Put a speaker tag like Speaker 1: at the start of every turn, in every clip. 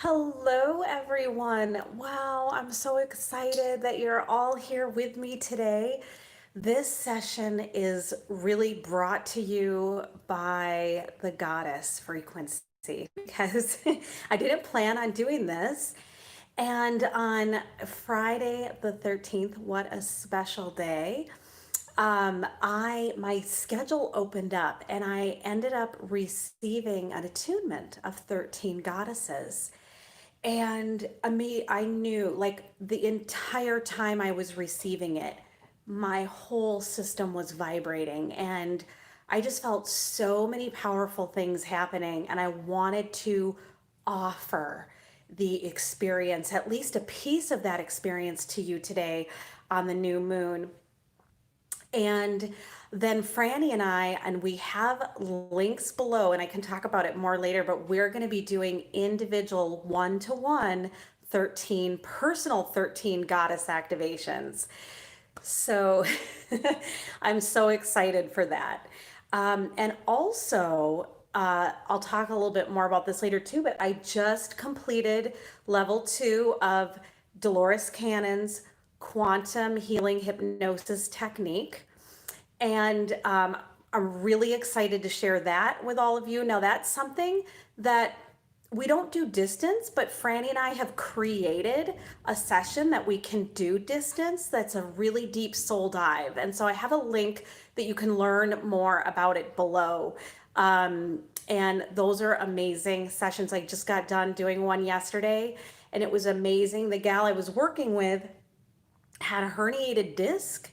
Speaker 1: Hello, everyone. Wow, I'm so excited that you're all here with me today. This session is really brought to you by the Goddess Frequency because I didn't plan on doing this. And on Friday the 13th, what a special day. My schedule opened up and I ended up receiving an attunement of 13 goddesses. And I knew like the entire time I was receiving it, my whole system was vibrating. And I just felt so many powerful things happening. And I wanted to offer the experience, at least a piece of that experience to you today on the new moon. And then Franny and we have links below, and I can talk about it more later, but we're going to be doing individual one-to-one 13 personal 13 goddess activations. So I'm so excited for that. And also, I'll talk a little bit more about this later too, but I just completed level 2 of Dolores Cannon's quantum healing hypnosis technique. And I'm really excited to share that with all of you. Now, that's something that we don't do distance, but Franny and I have created a session that we can do distance that's a really deep soul dive. And so I have a link that you can learn more about it below. And those are amazing sessions. I just got done doing one yesterday, and it was amazing. The gal I was working with had a herniated disc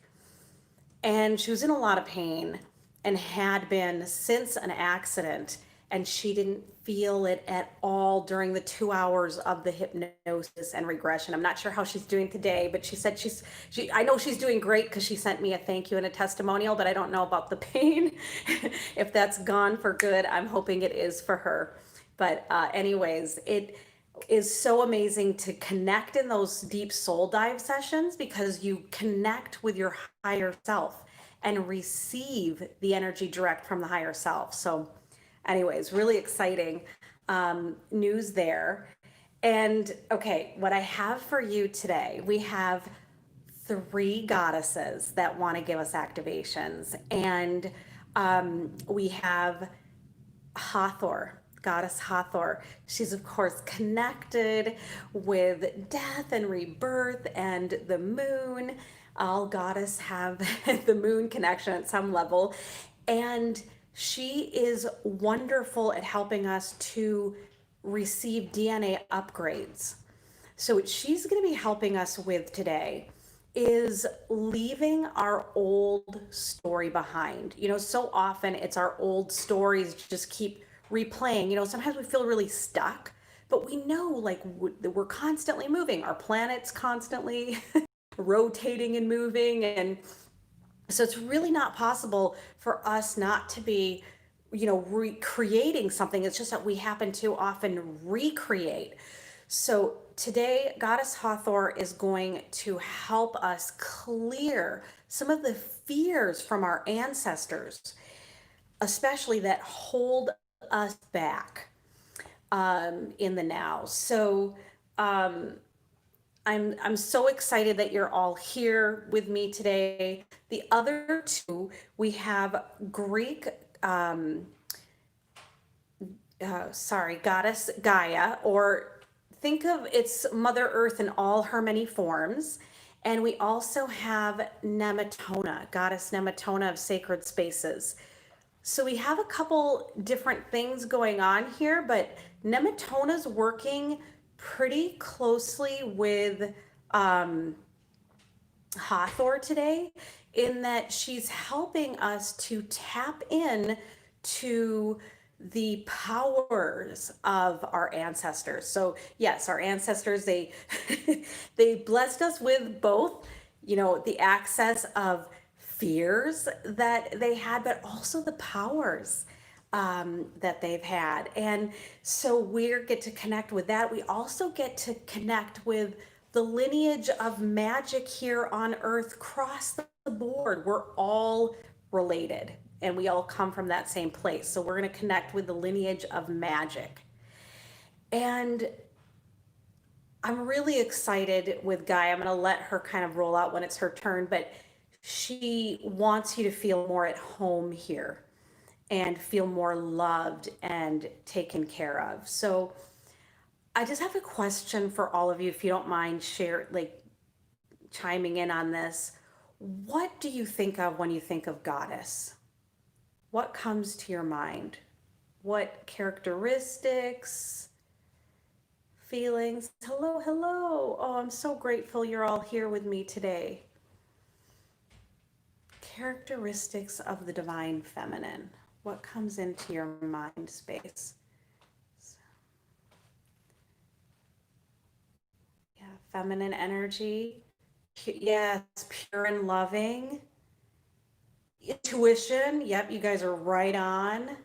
Speaker 1: and she was in a lot of pain and had been since an accident, and she didn't feel it at all during the 2 hours of the hypnosis and regression. I'm not sure how she's doing today, but she said I know she's doing great because she sent me a thank you and a testimonial, but I don't know about the pain. If that's gone for good, I'm hoping it is for her. But anyways, it is so amazing to connect in those deep soul dive sessions because you connect with your higher self and receive the energy direct from the higher self. So anyways, really exciting news there. And okay, what I have for you today, we have 3 goddesses that want to give us activations. And we have Hathor, Goddess Hathor. She's, of course, connected with death and rebirth and the moon. All goddess have the moon connection at some level. And she is wonderful at helping us to receive DNA upgrades. So, what she's going to be helping us with today is leaving our old story behind. So often it's our old stories just keep replaying. Sometimes we feel really stuck, but we know like we're constantly moving. Our planet's constantly rotating and moving. And so it's really not possible for us not to be, recreating something. It's just that we happen to often recreate. So today, Goddess Hathor is going to help us clear some of the fears from our ancestors, especially that hold us back in the now. So I'm so excited that you're all here with me today. The other 2, we have Greek, Goddess Gaia, or think of it's Mother Earth in all her many forms. And we also have Nematona, Goddess Nematona of sacred spaces. So we have a couple different things going on here, but Nematona's working pretty closely with Hathor today, in that she's helping us to tap in to the powers of our ancestors. So yes, our ancestors, they they blessed us with both, the access of fears that they had, but also the powers that they've had. And so we get to connect with that. We also get to connect with the lineage of magic here on Earth across the board. We're all related and we all come from that same place. So we're going to connect with the lineage of magic. And I'm really excited with Gaia. I'm going to let her kind of roll out when it's her turn, but she wants you to feel more at home here and feel more loved and taken care of. So I just have a question for all of you, if you don't mind share like chiming in on this. What do you think of when you think of goddess? What comes to your mind? What characteristics, feelings? Hello, hello. Oh, I'm so grateful you're all here with me today. Characteristics of the divine feminine. What comes into your mind space? Yeah, feminine energy. Yes, pure and loving. Intuition. Yep, you guys are right on.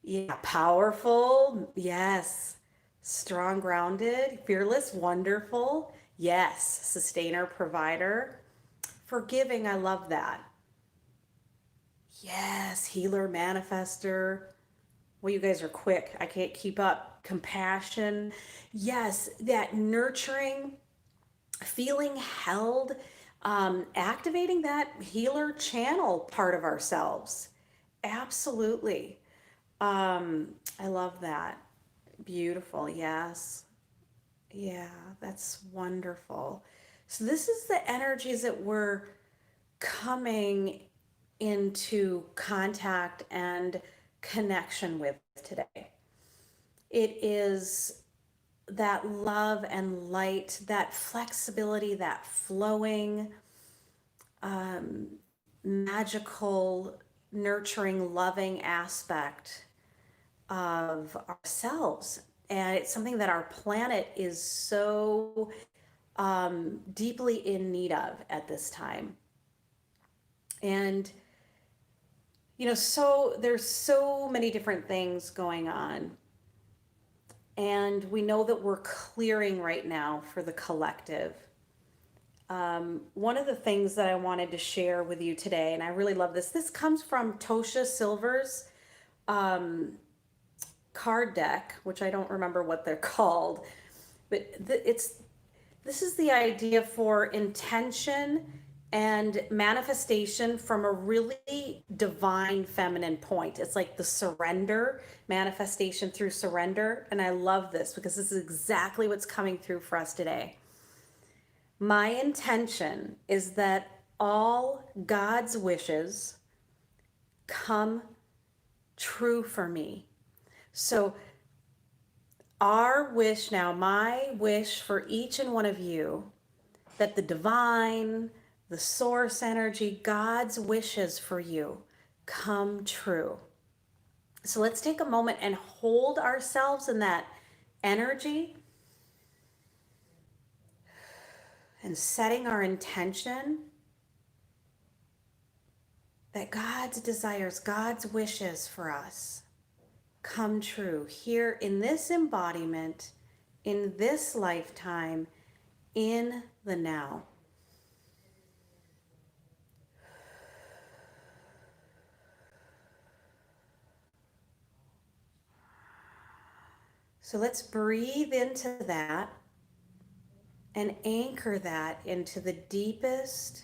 Speaker 1: Yeah, powerful. Yes. Strong, grounded, fearless, wonderful. Yes, sustainer, provider. Forgiving, I love that. Yes, healer, manifester. Well, you guys are quick. I can't keep up. Compassion. Yes, that nurturing, feeling held, activating that healer channel part of ourselves. Absolutely. I love that. Beautiful. Yes. Yeah, that's wonderful. So, this is the energies that we're coming into contact and connection with today. It is that love and light, that flexibility, that flowing, um, magical, nurturing, loving aspect of ourselves. And it's something that our planet is so deeply in need of at this time. And, so there's so many different things going on. And we know that we're clearing right now for the collective. One of the things that I wanted to share with you today, and I really love this comes from Tosha Silver's card deck, which I don't remember what they're called, but this is the idea for intention and manifestation from a really divine feminine point. It's like the surrender, manifestation through surrender. And I love this because this is exactly what's coming through for us today. My intention is that all God's wishes come true for me. So, our wish now, my wish for each and one of you, that the divine, the source energy, God's wishes for you come true. So let's take a moment and hold ourselves in that energy and setting our intention that God's desires, God's wishes for us come true here in this embodiment, in this lifetime, in the now. So let's breathe into that and anchor that into the deepest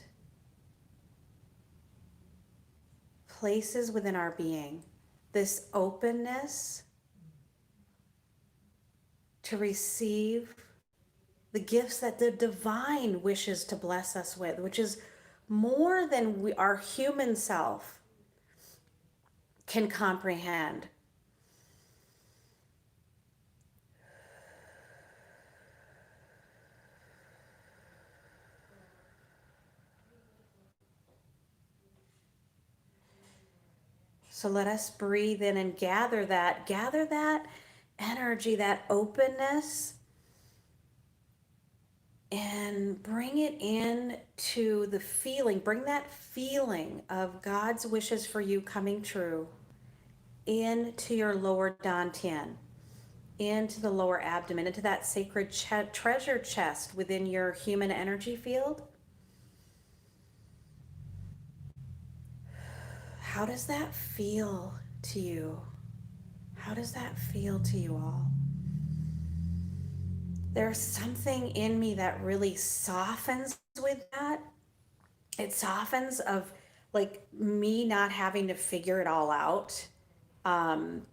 Speaker 1: places within our being. This openness to receive the gifts that the divine wishes to bless us with, which is more than our human self can comprehend. So let us breathe in and gather that energy, that openness, and bring it in to the feeling, bring that feeling of God's wishes for you coming true into your lower dantian, into the lower abdomen, into that sacred treasure chest within your human energy field. How does that feel to you? How does that feel to you all? there's something in me that really softens with that. It softens of like me not having to figure it all out. Um,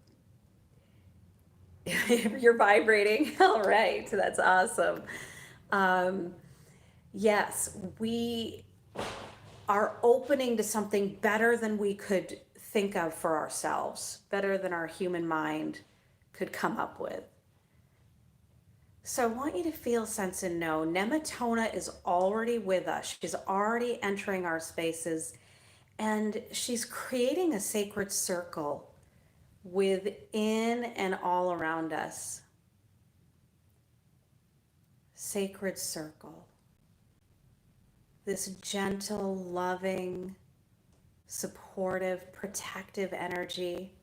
Speaker 1: you're vibrating. All right, that's awesome. Um, yes, we are opening to something better than we could think of for ourselves, better than our human mind could come up with. So I want you to feel, sense, and know Nematona is already with us. She's already entering our spaces, and she's creating a sacred circle within and all around us. Sacred circle. This gentle, loving, supportive, protective energy,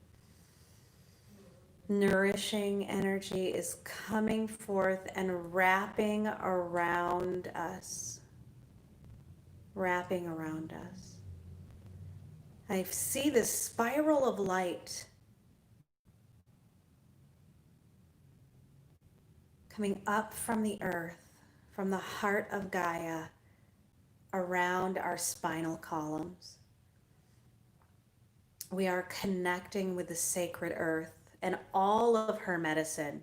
Speaker 1: nourishing energy is coming forth and wrapping around us. Wrapping around us. I see this spiral of light coming up from the earth, from the heart of Gaia, around our spinal columns. We are connecting with the sacred earth and all of her medicine.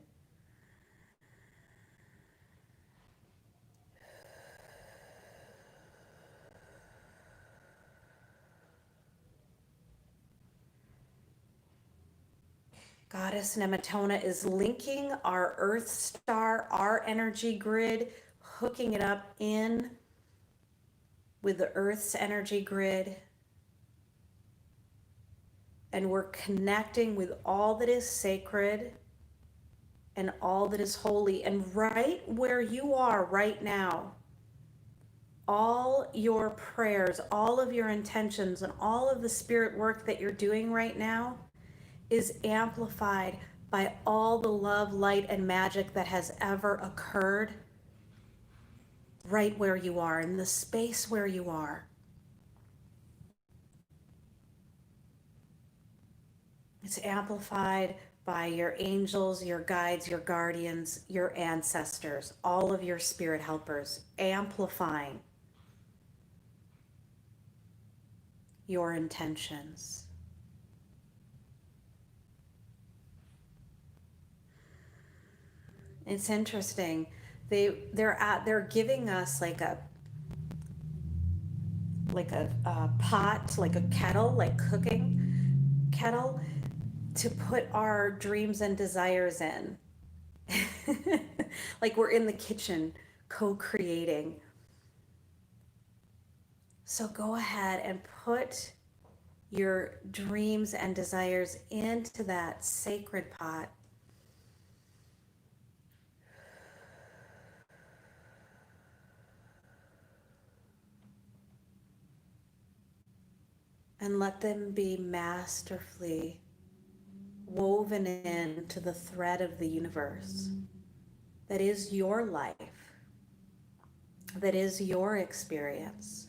Speaker 1: Goddess Nematona is linking our earth star, our energy grid, hooking it up in with the earth's energy grid. And we're connecting with all that is sacred and all that is holy. And right where you are right now, all your prayers, all of your intentions, and all of the spirit work that you're doing right now is amplified by all the love, light, and magic that has ever occurred right where you are, in the space where you are. It's amplified by your angels, your guides, your guardians, your ancestors, all of your spirit helpers, amplifying your intentions. It's interesting. They're giving us like a pot, like a kettle, like cooking kettle to put our dreams and desires in. Like we're in the kitchen co-creating. So go ahead and put your dreams and desires into that sacred pot. And let them be masterfully woven into the thread of the universe that is your life, that is your experience.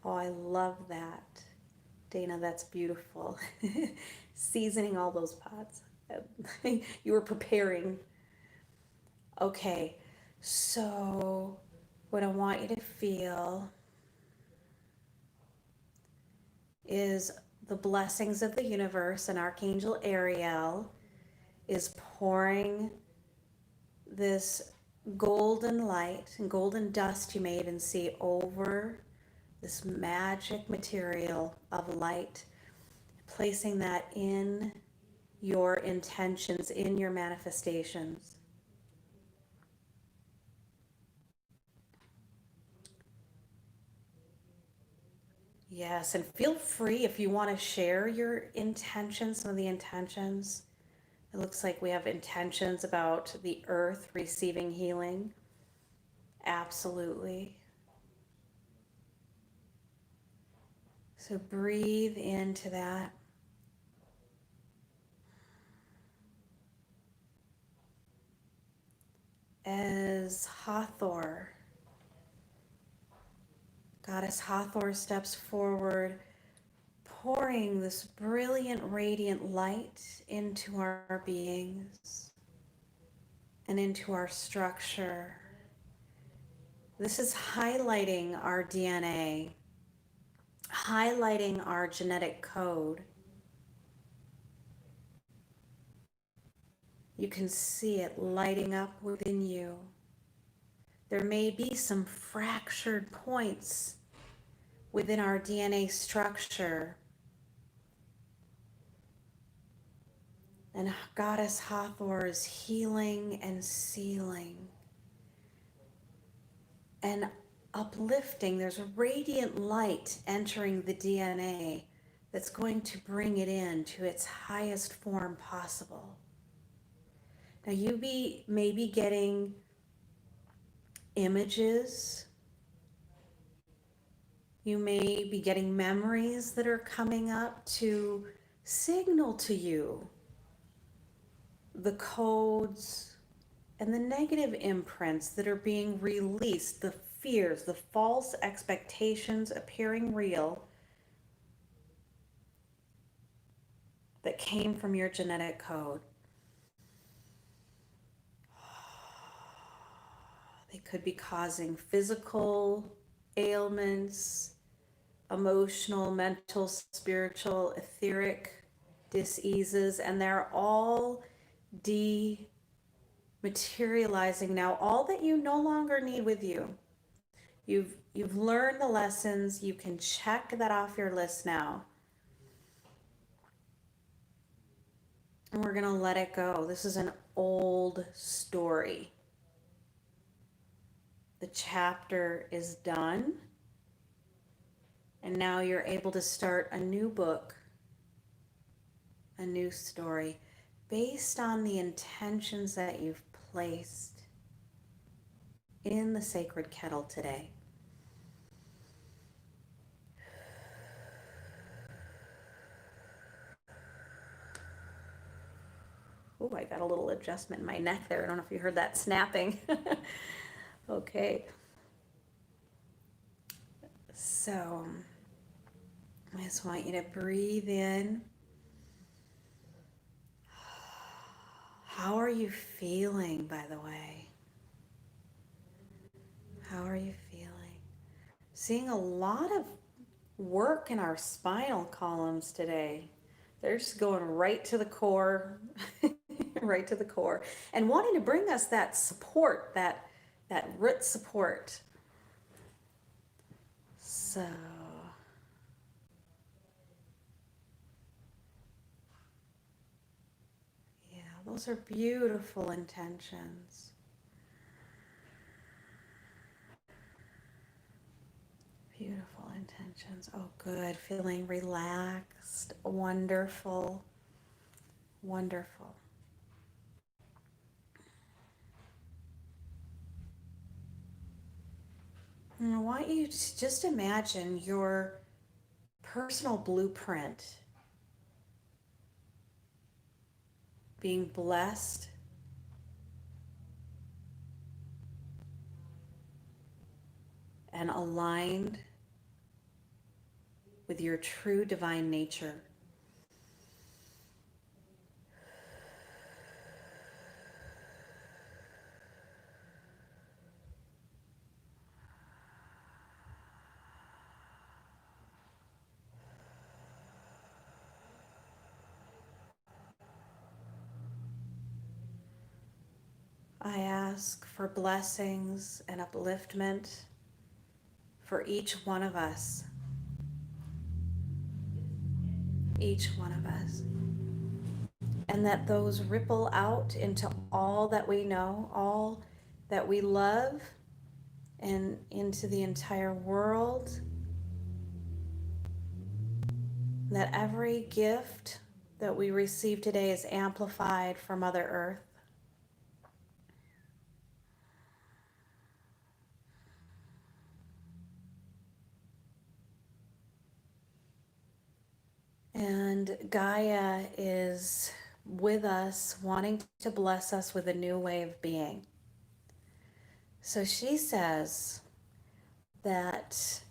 Speaker 1: Oh, I love that. Dana, that's beautiful. Seasoning all those pots. You were preparing. Okay, so what I want you to feel is the blessings of the universe, and Archangel Ariel is pouring this golden light and golden dust you may even see over this magic material of light, placing that in your intentions, in your manifestations. Yes, and feel free if you want to share your intentions, some of the intentions. It looks like we have intentions about the earth receiving healing. Absolutely. So breathe into that. As Hathor, Goddess Hathor steps forward pouring this brilliant, radiant light into our beings and into our structure. This is highlighting our DNA, highlighting our genetic code. You can see it lighting up within you. There may be some fractured points within our DNA structure. And Goddess Hathor is healing and sealing and uplifting. There's a radiant light entering the DNA that's going to bring it in to its highest form possible. Now you may be getting images. You may be getting memories that are coming up to signal to you the codes and the negative imprints that are being released, the fears, the false expectations appearing real that came from your genetic code. They could be causing physical ailments, emotional, mental, spiritual, etheric diseases, and they're all dematerializing now. All that you no longer need with you. You've learned the lessons. You can check that off your list now. And we're going to let it go. This is an old story. The chapter is done. And now you're able to start a new book, a new story, based on the intentions that you've placed in the sacred kettle today. Oh, I got a little adjustment in my neck there. I don't know if you heard that snapping. Okay. So I just want you to breathe in. How are you feeling, by the way? How are you feeling? Seeing a lot of work in our spinal columns today. They're just going right to the core, right to the core, and wanting to bring us that support, that root support. So yeah, those are beautiful intentions. Beautiful intentions. Oh, good. Feeling relaxed. Wonderful. Wonderful. And I want you to just imagine your personal blueprint being blessed and aligned with your true divine nature. I ask for blessings and upliftment for each one of us. Each one of us. And that those ripple out into all that we know, all that we love, and into the entire world. That every gift that we receive today is amplified from Mother Earth. And Gaia is with us, wanting to bless us with a new way of being. So she says that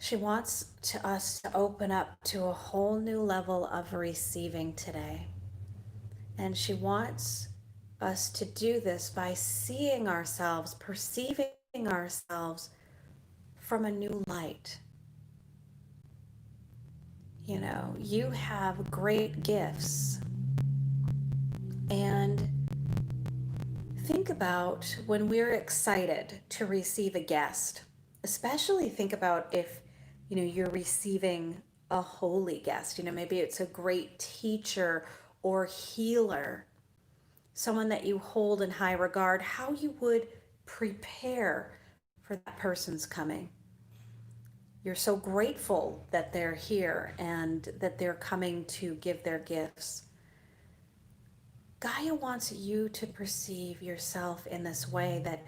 Speaker 1: She wants us to open up to a whole new level of receiving today. And she wants us to do this by seeing ourselves, perceiving ourselves from a new light. You know, you have great gifts. And think about when we're excited to receive a guest, especially think about if, you know, you're receiving a holy guest. You know, maybe it's a great teacher or healer, someone that you hold in high regard, how you would prepare for that person's coming. You're so grateful that they're here and that they're coming to give their gifts. Gaia wants you to perceive yourself in this way, that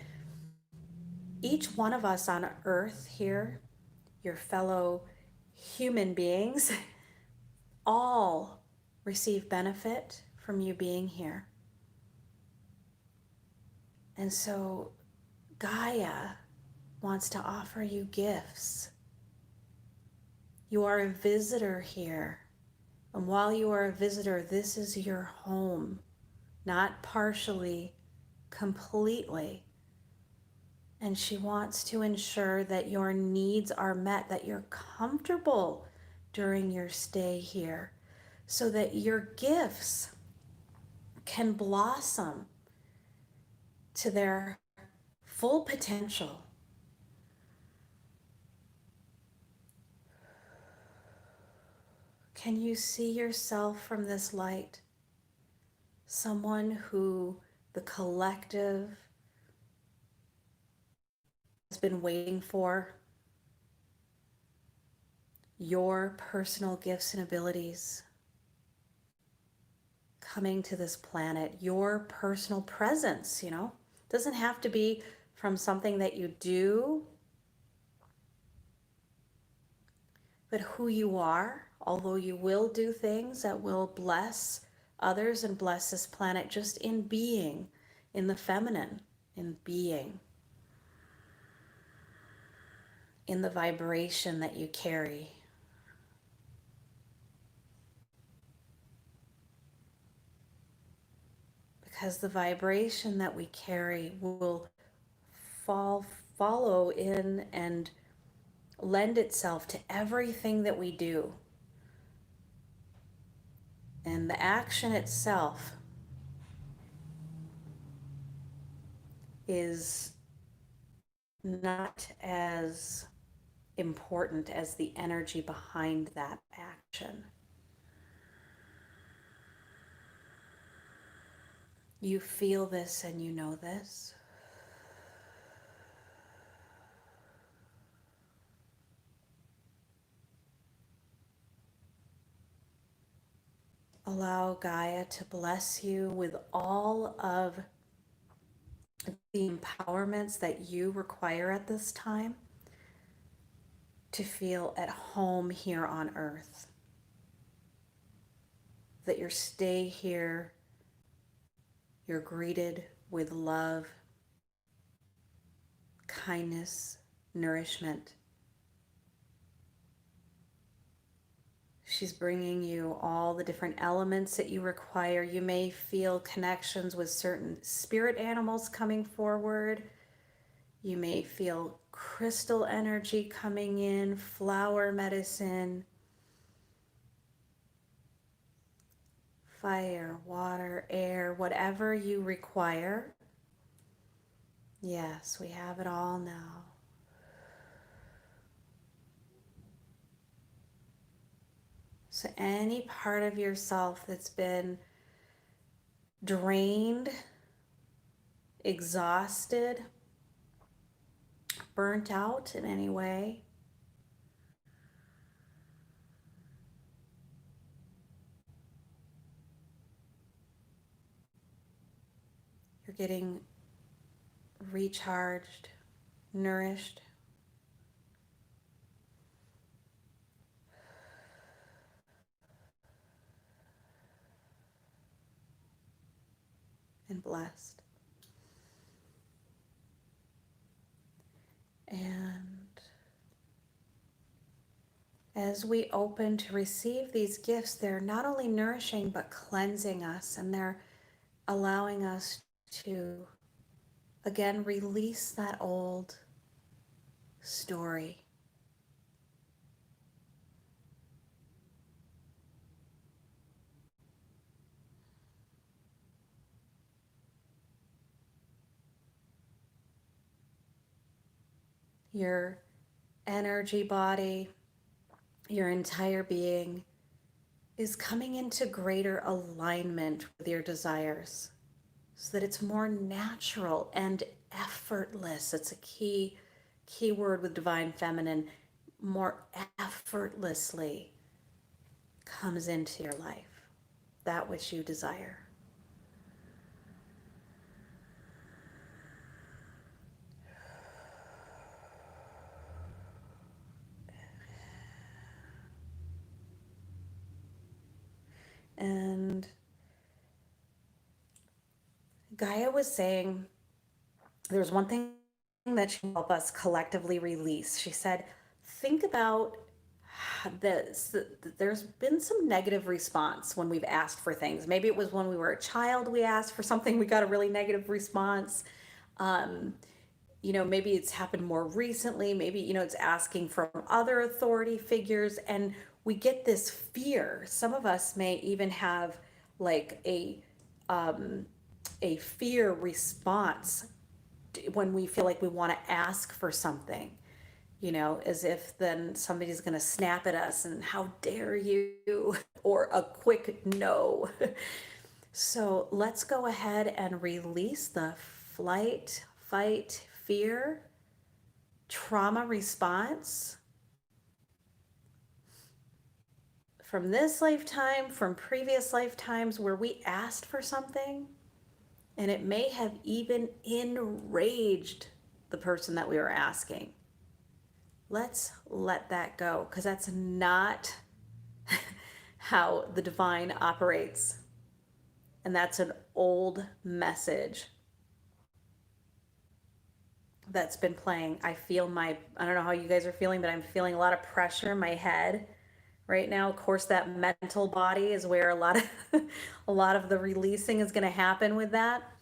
Speaker 1: each one of us on earth here, your fellow human beings, all receive benefit from you being here. And so Gaia wants to offer you gifts. You are a visitor here. And while you are a visitor, this is your home, not partially, completely. And she wants to ensure that your needs are met, that you're comfortable during your stay here, so that your gifts can blossom to their full potential. Can you see yourself from this light? Someone who the collective has been waiting for, your personal gifts and abilities coming to this planet, your personal presence, you know, doesn't have to be from something that you do, but who you are, although you will do things that will bless others and bless this planet, just in being, in the feminine, in being, in the vibration that you carry. Because the vibration that we carry will follow in and lend itself to everything that we do. And the action itself is not as important as the energy behind that action. You feel this and you know this. Allow Gaia to bless you with all of the empowerments that you require at this time to feel at home here on earth. That your stay here, you're greeted with love, kindness, nourishment. She's bringing you all the different elements that you require. You may feel connections with certain spirit animals coming forward. You may feel crystal energy coming in, flower medicine, fire, water, air, whatever you require. Yes, we have it all now. So any part of yourself that's been drained, exhausted, burnt out in any way, you're getting recharged, nourished. And blessed. And As we open to receive these gifts, they're not only nourishing but cleansing us, and they're allowing us to again release that old story. Your energy body, your entire being is coming into greater alignment with your desires so that it's more natural and effortless. It's a key word with divine feminine. More effortlessly comes into your life, that which you desire. And Gaia was saying there was one thing that she helped us collectively release. She said, think about this. There's been some negative response when we've asked for things. Maybe it was when we were a child, we asked for something, we got a really negative response. Um, maybe it's happened more recently. Maybe, it's asking from other authority figures, and we get this fear. Some of us may even have like a fear response when we feel like we want to ask for something, as if then somebody's going to snap at us and how dare you, or a quick no. So let's go ahead and release the flight, fight, fear, trauma response from this lifetime, from previous lifetimes where we asked for something and it may have even enraged the person that we were asking. Let's let that go, because that's not how the divine operates. And that's an old message that's been playing. I don't know how you guys are feeling, but I'm feeling a lot of pressure in my head right now. Of course, that mental body is where a lot of a lot of the releasing is going to happen with that.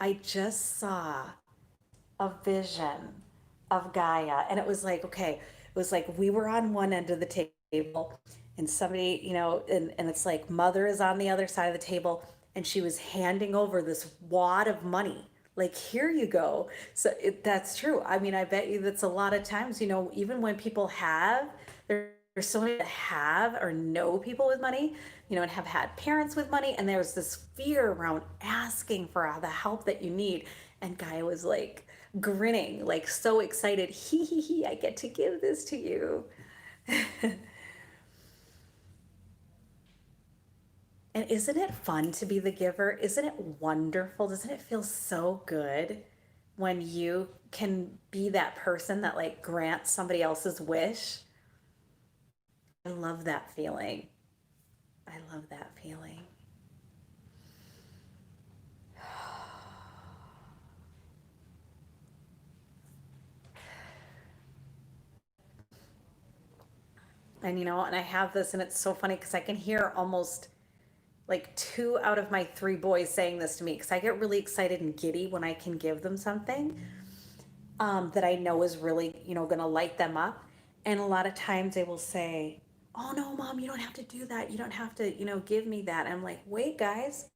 Speaker 1: I just saw a vision of Gaia, and it was like, okay, it was like we were on one end of the table, and somebody, and it's like mother is on the other side of the table, and she was handing over this wad of money. Like, here you go. So that's true. I mean, I bet you that's a lot of times, even when people there's so many that have or know people with money, and have had parents with money, and there's this fear around asking for the help that you need. And Gaia was like grinning, like so excited. Hee, I get to give this to you. And isn't it fun to be the giver? Isn't it wonderful? Doesn't it feel so good when you can be that person that like grants somebody else's wish? I love that feeling. I love that feeling. And and I have this, and it's so funny because I can hear almost like 2 out of my 3 boys saying this to me, because I get really excited and giddy when I can give them something that I know is really, going to light them up. And a lot of times they will say, "Oh no, mom, you don't have to do that. You don't have to, give me that." And I'm like, "Wait, guys,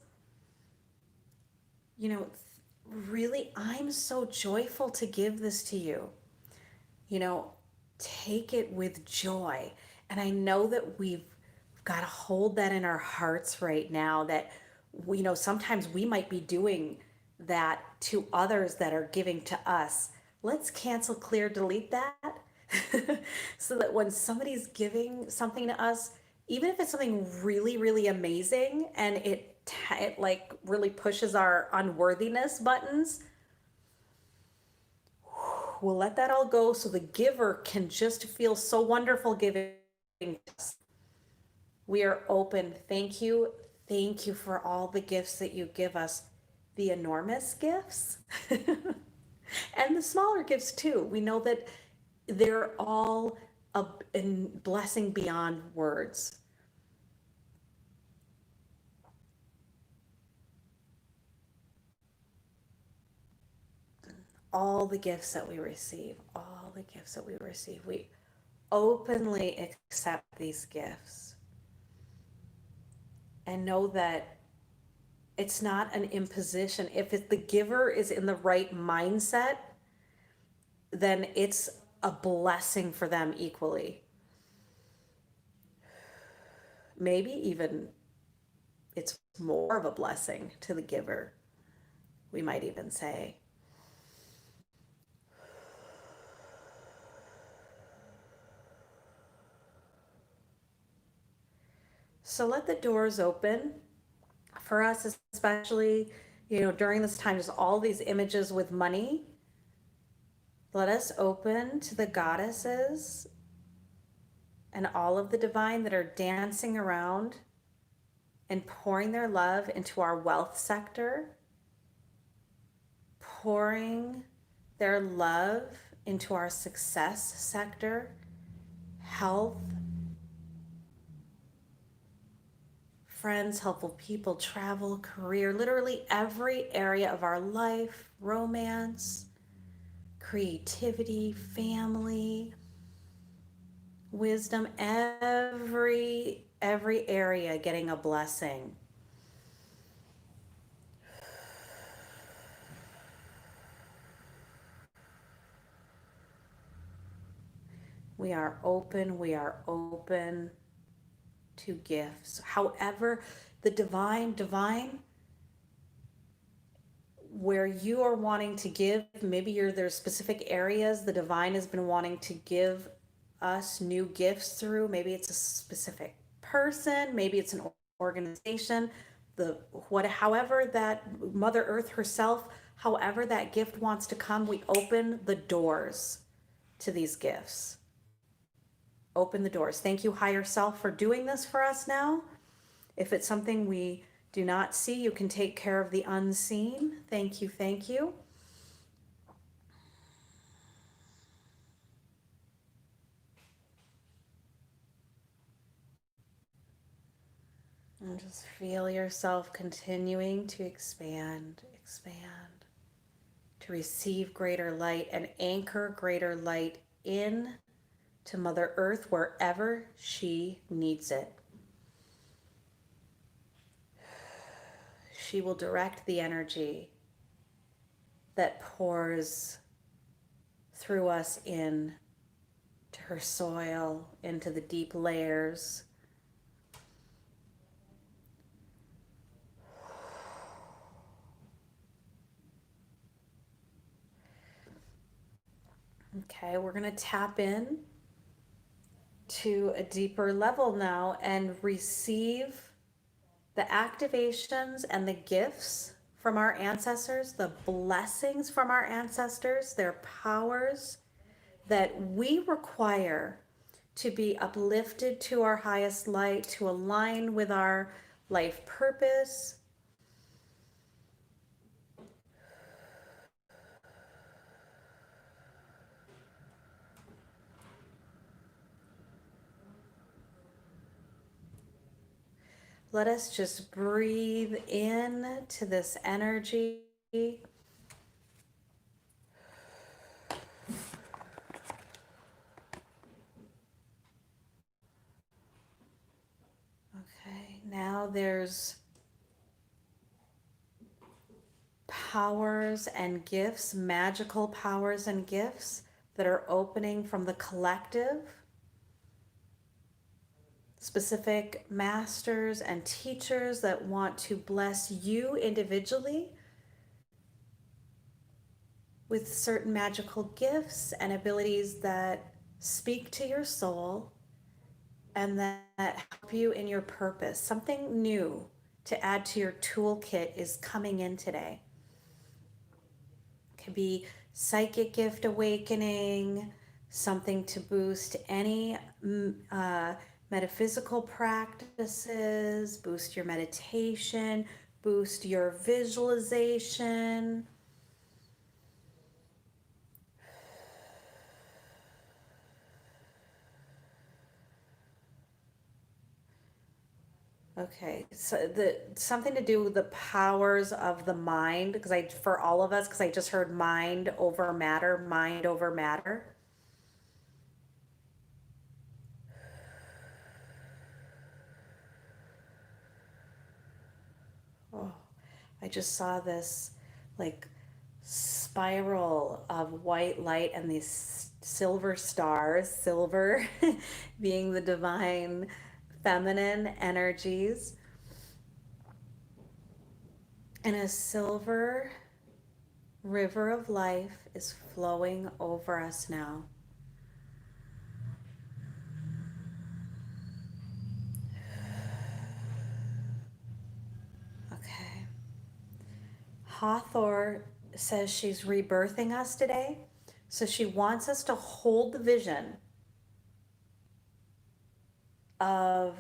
Speaker 1: you know, really, I'm so joyful to give this to you. You know, take it with joy." And I know that we've got to hold that in our hearts right now, that sometimes we might be doing that to others that are giving to us. Let's cancel, clear, delete that. So that when somebody's giving something to us, even if it's something really, really amazing and it like really pushes our unworthiness buttons, we'll let that all go so the giver can just feel so wonderful giving. We are open. Thank you. Thank you for all the gifts that you give us, the enormous gifts and the smaller gifts too. We know that they're all a blessing beyond words. All the gifts that we receive, all the gifts that we receive, we openly accept these gifts and know that it's not an imposition. If the giver is in the right mindset, then it's a blessing for them equally. Maybe even it's more of a blessing to the giver, we might even say. So let the doors open for us, especially, during this time, there's all these images with money. Let us open to the goddesses and all of the divine that are dancing around and pouring their love into our wealth sector, pouring their love into our success sector, health, friends, helpful people, travel, career, literally every area of our life, romance, creativity, family, wisdom, every area getting a blessing. We are open to gifts. However, the divine, where you are wanting to give, maybe there's specific areas the divine has been wanting to give us new gifts through. Maybe it's a specific person, maybe it's an organization, however that Mother Earth herself, however that gift wants to come, we open the doors to these gifts. Open the doors. Thank you, higher self, for doing this for us now. If it's something we do not see, you can take care of the unseen. Thank you, thank you. And just feel yourself continuing to expand, to receive greater light and anchor greater light in to Mother Earth wherever she needs it. She will direct the energy that pours through us in to her soil, into the deep layers. Okay, we're going to tap in to a deeper level now and receive the activations and the gifts from our ancestors, the blessings from our ancestors, their powers that we require to be uplifted to our highest light, to align with our life purpose. Let us just breathe in to this energy. Okay, now there's powers and gifts, magical powers and gifts that are opening from the collective. Specific masters and teachers that want to bless you individually with certain magical gifts and abilities that speak to your soul and that help you in your purpose. Something new to add to your toolkit is coming in today. It could be psychic gift awakening, something to boost any metaphysical practices, boost your meditation, boost your visualization. Okay, so the something to do with the powers of the mind, because I for all of us, because I just heard mind over matter, mind over matter. Oh, I just saw this like spiral of white light and these silver stars, silver being the divine feminine energies, and a silver river of life is flowing over us now. Okay. Hathor says she's rebirthing us today. So she wants us to hold the vision of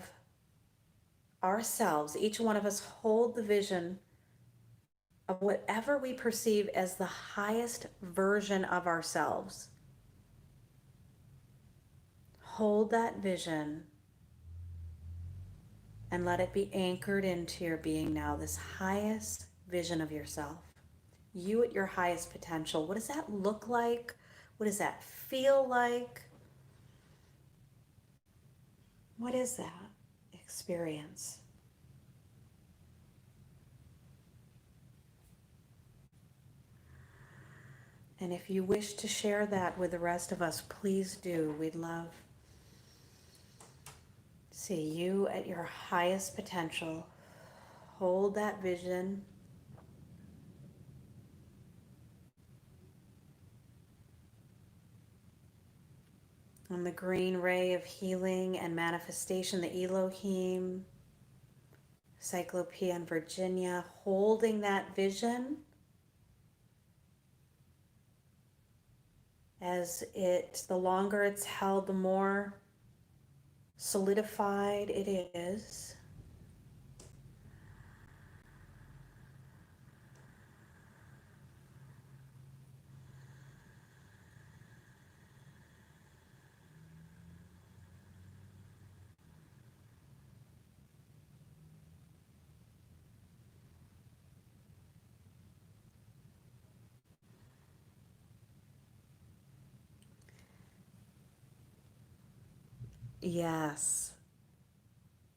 Speaker 1: ourselves. Each one of us hold the vision of whatever we perceive as the highest version of ourselves. Hold that vision and let it be anchored into your being now, this highest vision of yourself. You at your highest potential. What does that look like? What does that feel like? What is that experience? And if you wish to share that with the rest of us, please do. We'd love to see you at your highest potential. Hold that vision. On the green ray of healing and manifestation, the Elohim, Cyclopean Virginia, holding that vision as the longer it's held, the more solidified it is. Yes.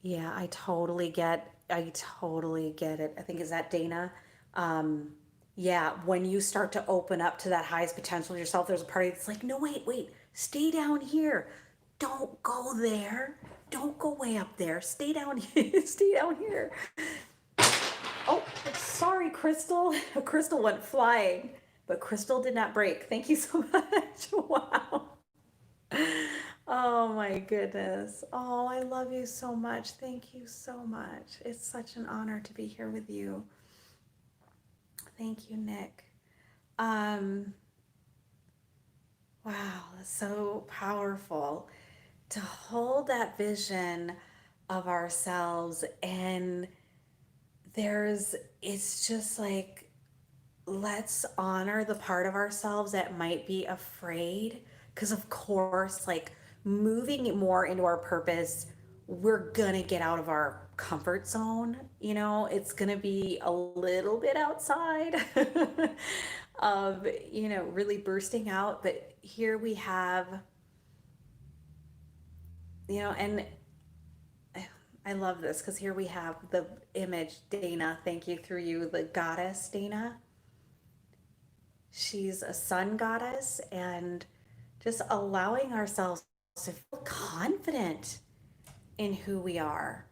Speaker 1: Yeah, I totally get it. I think is that Dana? Um, yeah, when you start to open up to that highest potential of yourself, there's a part that's like, no, wait, stay down here. Don't go there. Don't go way up there. Stay down here. Stay down here. Oh, sorry, Crystal. Crystal went flying, but Crystal did not break. Thank you so much. Wow. Oh my goodness. Oh, I love you so much. Thank you so much. It's such an honor to be here with you. Thank you, Nick. Um, wow, that's so powerful to hold that vision of ourselves. And it's just like, let's honor the part of ourselves that might be afraid. Because, of course, like moving more into our purpose, we're gonna get out of our comfort zone. It's gonna be a little bit outside of, really bursting out. But here we have, and I love this because here we have the image, Dana. Thank you through you, the goddess Dana. She's a sun goddess, and just allowing ourselves to feel confident in who we are,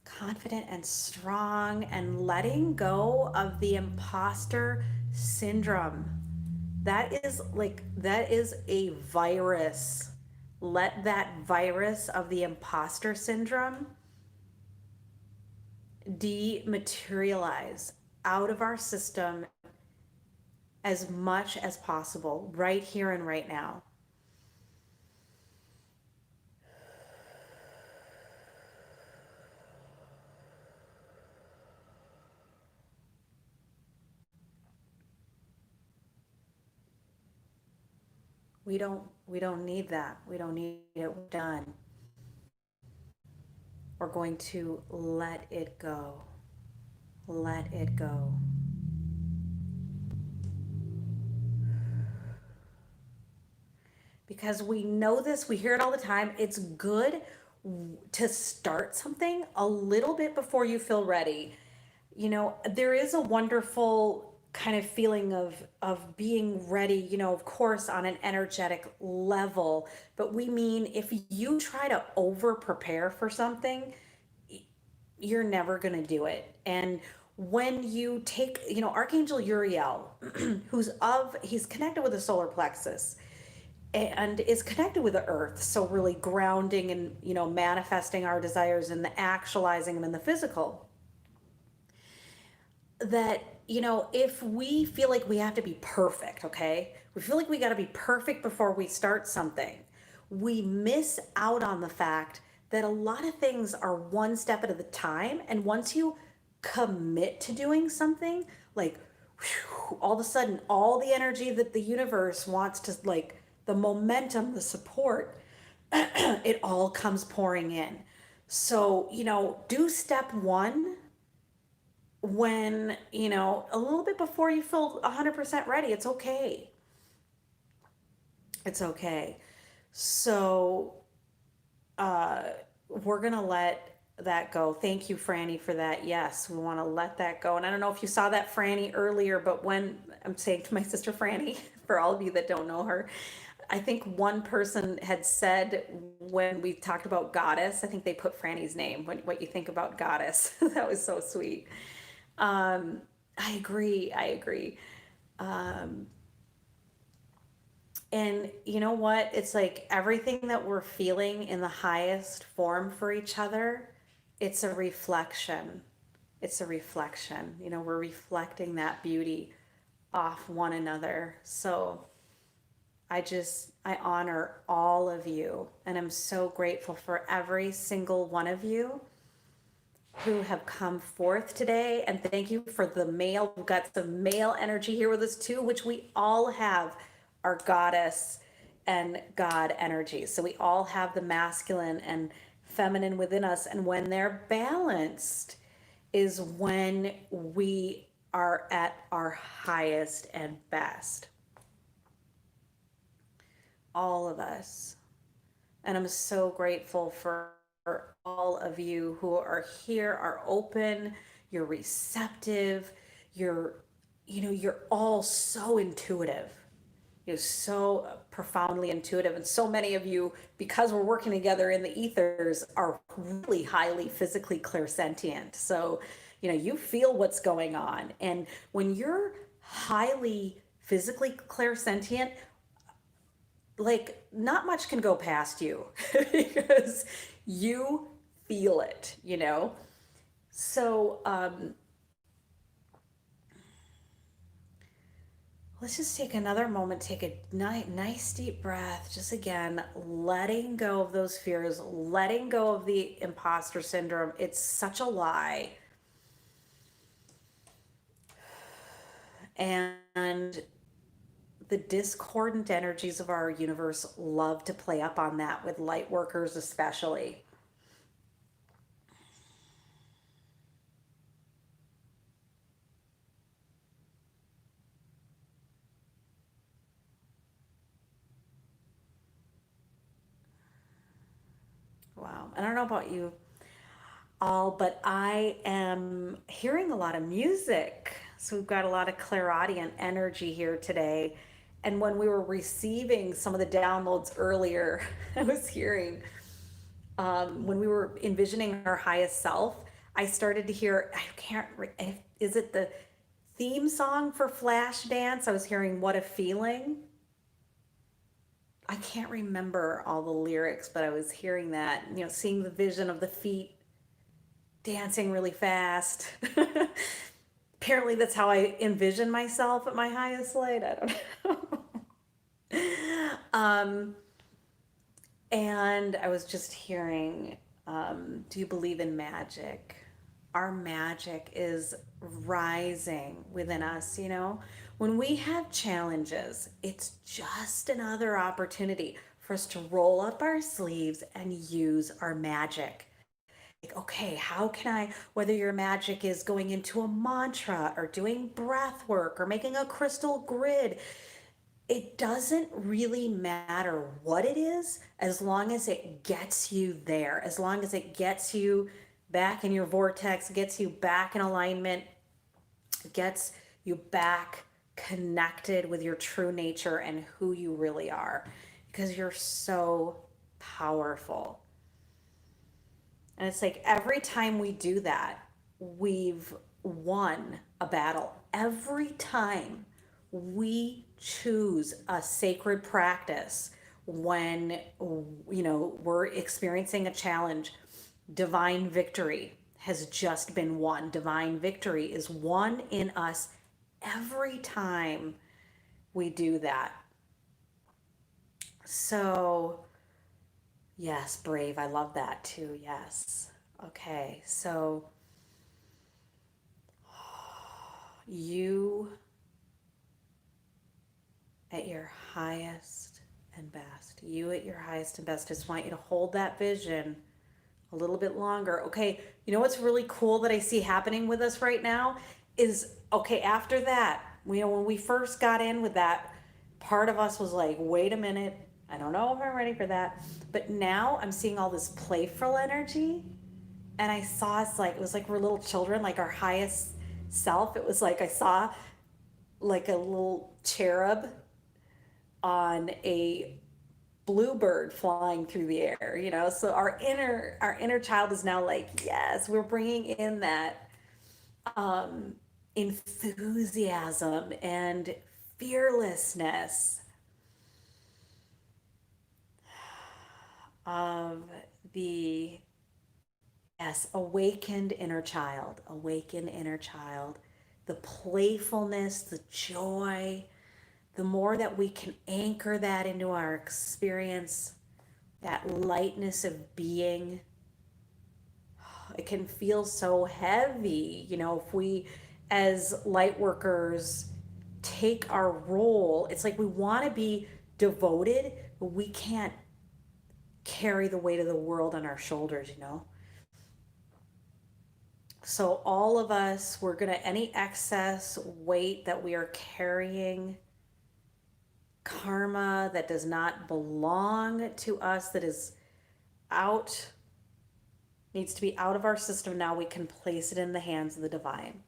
Speaker 1: confident and strong, and letting go of the imposter syndrome. That is a virus. Let that virus of the imposter syndrome dematerialize out of our system as much as possible right here and right now. we don't need that. We don't need it. We're done. We're going to let it go. Let it go. Because we know this, we hear it all the time. It's good to start something a little bit before you feel ready. There is a wonderful kind of feeling of being ready, of course on an energetic level, but we mean if you try to over prepare for something, you're never going to do it. And when you take, Archangel Uriel, he's connected with the solar plexus and is connected with the earth, so really grounding and manifesting our desires and the actualizing them in the physical. That if we feel like we have to be perfect, okay, we feel like we got to be perfect before we start something, we miss out on the fact that a lot of things are one step at a time. And once you commit to doing something, like whew, all of a sudden all the energy that the universe wants to, like the momentum, the support, it all comes pouring in. So do step one when a little bit before you feel 100% ready. It's okay. It's okay. So uh we're gonna let that go. Thank you, Franny, for that. Yes, we want to let that go. And I don't know if you saw that, Franny, earlier, but when I'm saying to my sister Franny, for all of you that don't know her, I think one person had said when we talked about goddess, I think they put Franny's name, what you think about goddess. That was so sweet. I agree. I agree. Um, and you know what? It's like everything that we're feeling in the highest form for each other, it's a reflection. It's a reflection. We're reflecting that beauty off one another. So I honor all of you, and I'm so grateful for every single one of you who have come forth today. And thank you for the male. We've got some male energy here with us too, which we all have our goddess and God energy. So we all have the masculine and feminine within us. And when they're balanced is when we are at our highest and best. All of us. And I'm so grateful for all of you who are here, are open, you're receptive, you're all so intuitive. You're so profoundly intuitive. And so many of you, because we're working together in the ethers, are really highly physically clairsentient. So, you feel what's going on. And when you're highly physically clairsentient, like not much can go past you because you feel it. So let's just take another moment, take a nice deep breath, just again letting go of those fears, letting go of the imposter syndrome. It's such a lie. And the discordant energies of our universe love to play up on that, with light workers especially. Wow. I don't know about you all, but I am hearing a lot of music. So we've got a lot of clairaudient energy here today. And when we were receiving some of the downloads earlier, I was hearing, when we were envisioning our highest self, I started to hear, I can't, is it the theme song for Flashdance? I was hearing What a Feeling. I can't remember all the lyrics, but I was hearing that, seeing the vision of the feet dancing really fast. Apparently, that's how I envision myself at my highest light. I don't know. And I was just hearing, do you believe in magic? Our magic is rising within us. When we have challenges, it's just another opportunity for us to roll up our sleeves and use our magic. Like, okay, how can I, whether your magic is going into a mantra or doing breath work or making a crystal grid, it doesn't really matter what it is as long as it gets you there, as long as it gets you back in your vortex, gets you back in alignment, gets you back connected with your true nature and who you really are, because you're so powerful. And it's like every time we do that, we've won a battle. Every time we choose a sacred practice when we're experiencing a challenge, divine victory has just been won. Divine victory is won in us every time we do that. So, yes, brave. I love that too. Yes. Okay. So, you at your highest and best. You at your highest and best. Just want you to hold that vision a little bit longer. Okay, you know what's really cool that I see happening with us right now is, okay, after that, when we first got in with that, part of us was like, wait a minute, I don't know if I'm ready for that. But now I'm seeing all this playful energy. And I saw us like, it was like we're little children, like our highest self. It was like I saw like a little cherub on a bluebird flying through the air, so our inner child is now like, yes, we're bringing in that um enthusiasm and fearlessness of the, yes, awakened inner child, the playfulness, the joy. The more that we can anchor that into our experience, that lightness of being, it can feel so heavy, if we as light workers take our role. It's like we want to be devoted, but we can't carry the weight of the world on our shoulders. So all of us, we're going to, any excess weight that we are carrying, karma that does not belong to us, that is out, needs to be out of our system now, we can place it in the hands of the divine.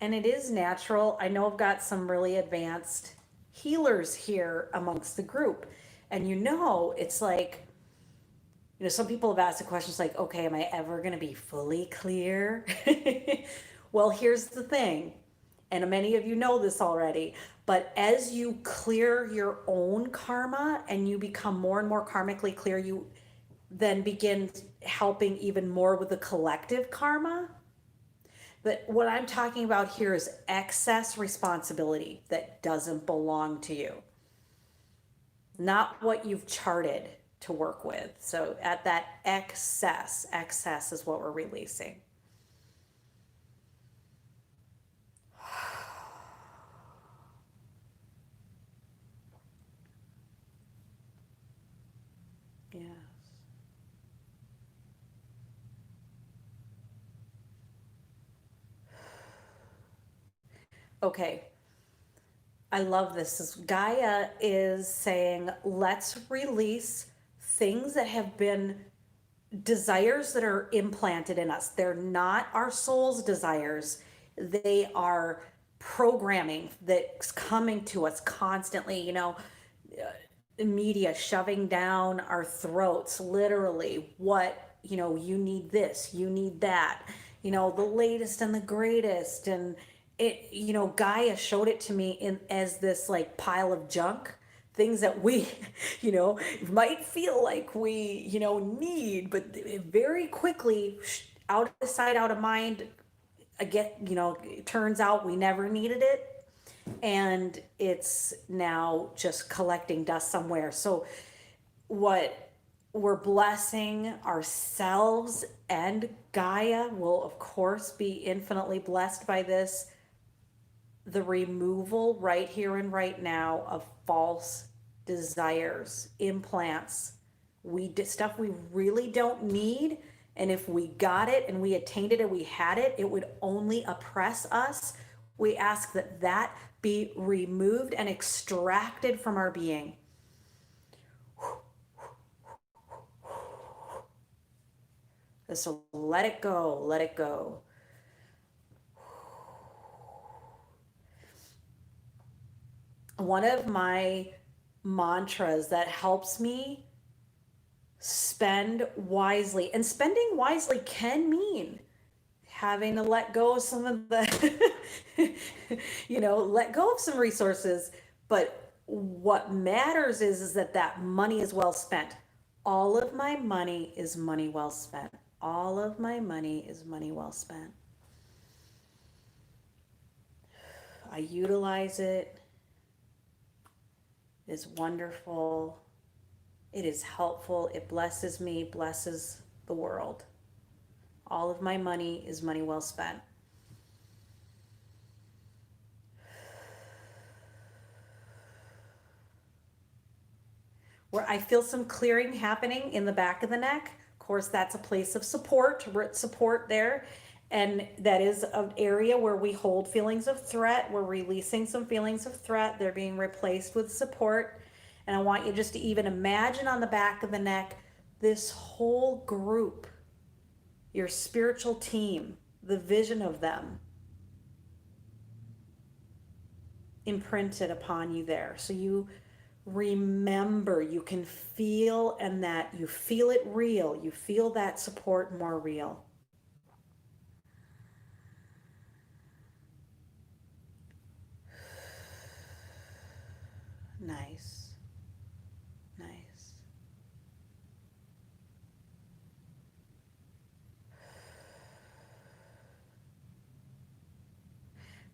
Speaker 1: And it is natural. I know I've got some really advanced healers here amongst the group. And it's like, some people have asked the questions like, okay, am I ever going to be fully clear? Well, here's the thing, and many of you know this already, but as you clear your own karma and you become more and more karmically clear, you then begin helping even more with the collective karma. But what I'm talking about here is excess responsibility that doesn't belong to you, not what you've charted to work with. So at that excess is what we're releasing. Yes. Okay. I love this. Gaia is saying, let's release things that have been desires that are implanted in us. They're not our soul's desires. They are programming that's coming to us constantly, media shoving down our throats, literally, you need this, you need that, the latest and the greatest. And Gaia showed it to me as this like pile of junk, things that we, might feel like we, need, but very quickly, out of sight, out of mind, again, it turns out we never needed it. And it's now just collecting dust somewhere. So what we're blessing ourselves, and Gaia will, of course, be infinitely blessed by this. The removal right here and right now of false desires, implants, stuff we really don't need. And if we got it and we attained it and we had it, it would only oppress us. We ask that that be removed and extracted from our being. So let it go, let it go. One of my mantras that helps me spend wisely, and spending wisely can mean having to let go of some of the, let go of some resources. But what matters is that that money is well spent. All of my money is money well spent. All of my money is money well spent. I utilize it. It is wonderful. It is helpful. It blesses me, blesses the world. All of my money is money well spent. Where I feel some clearing happening in the back of the neck. Of course, that's a place of support, root support there. And that is an area where we hold feelings of threat. We're releasing some feelings of threat. They're being replaced with support. And I want you just to even imagine on the back of the neck, this whole group, your spiritual team, the vision of them imprinted upon you there. So you remember, you can feel, and that you feel it real. You feel that support more real. Nice. Nice.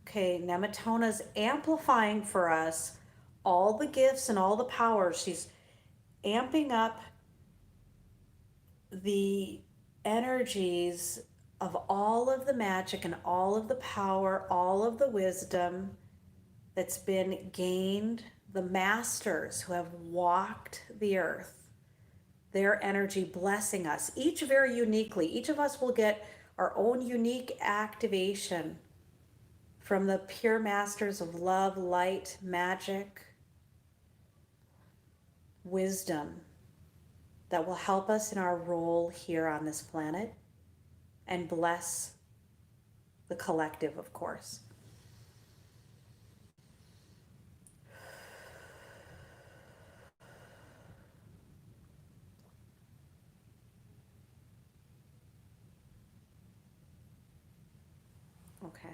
Speaker 1: Okay, Nematona's amplifying for us all the gifts and all the powers. She's amping up the energies of all of the magic and all of the power, all of the wisdom that's been gained, the masters who have walked the earth, their energy blessing us, each very uniquely. Each of us will get our own unique activation from the pure masters of love, light, magic, wisdom that will help us in our role here on this planet and bless the collective, of course. Okay.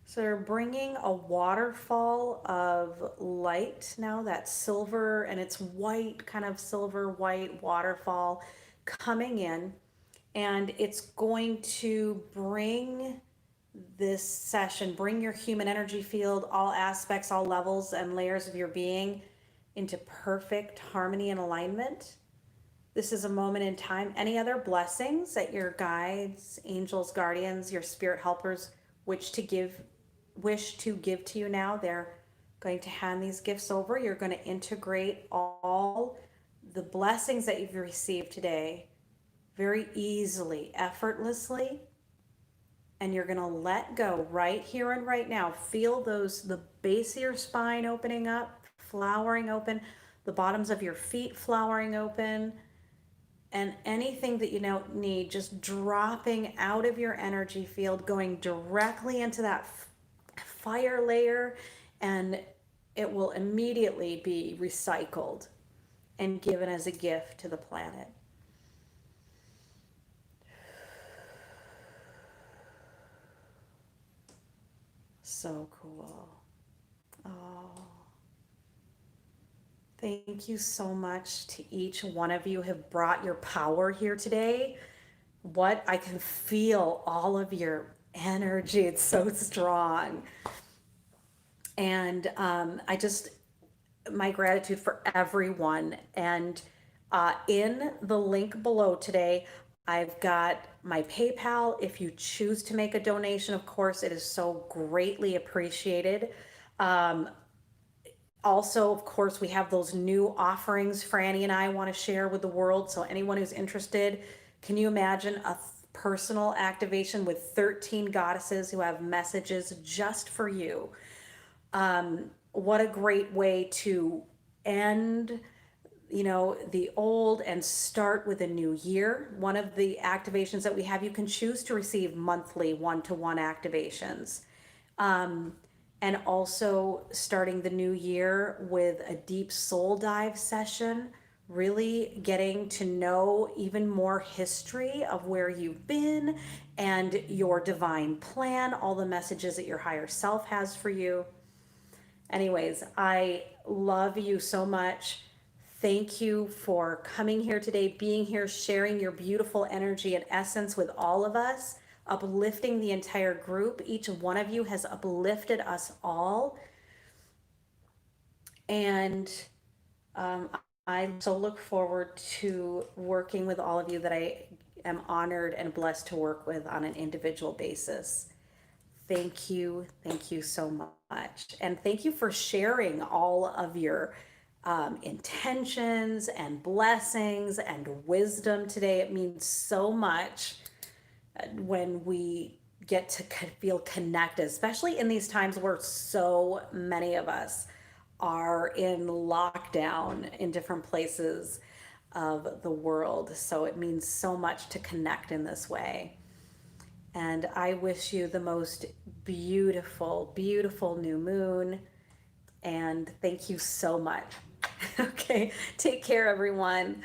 Speaker 1: So they're bringing a waterfall of light now, that silver, and it's white, kind of silver white waterfall coming in. And it's going to bring this session, bring your human energy field, all aspects, all levels and layers of your being into perfect harmony and alignment. This is a moment in time. Any other blessings that your guides, angels, guardians, your spirit helpers wish to give to you now, they're going to hand these gifts over. You're going to integrate all the blessings that you've received today very easily, effortlessly, and you're going to let go right here and right now. Feel the base of your spine opening up, flowering open, the bottoms of your feet flowering open, and anything that you don't need just dropping out of your energy field, going directly into that fire layer, and it will immediately be recycled and given as a gift to the planet. So cool. Oh. Thank you so much to each one of you who have brought your power here today. I can feel all of your energy. It's so strong. And my gratitude for everyone. And In the link below today, I've got my PayPal. If you choose to make a donation, of course, it is so greatly appreciated. Um, Also, of course, we have those new offerings Franny and I want to share with the world. So anyone who's interested, can you imagine a personal activation with 13 goddesses who have messages just for you? What a great way to end, the old and start with a new year. One of the activations that we have, you can choose to receive monthly one-to-one activations. And also starting the new year with a deep soul dive session, really getting to know even more history of where you've been and your divine plan, all the messages that your higher self has for you. Anyways, I love you so much. Thank you for coming here today, being here, sharing your beautiful energy and essence with all of us, uplifting the entire group. Each one of you has uplifted us all. And um, I so look forward to working with all of you that I am honored and blessed to work with on an individual basis. Thank you. Thank you so much. And thank you for sharing all of your intentions and blessings and wisdom today. It means so much when we get to feel connected, especially in these times where so many of us are in lockdown in different places of the world. So it means so much to connect in this way. And I wish you the most beautiful, beautiful new moon. And thank you so much. Okay, take care, everyone.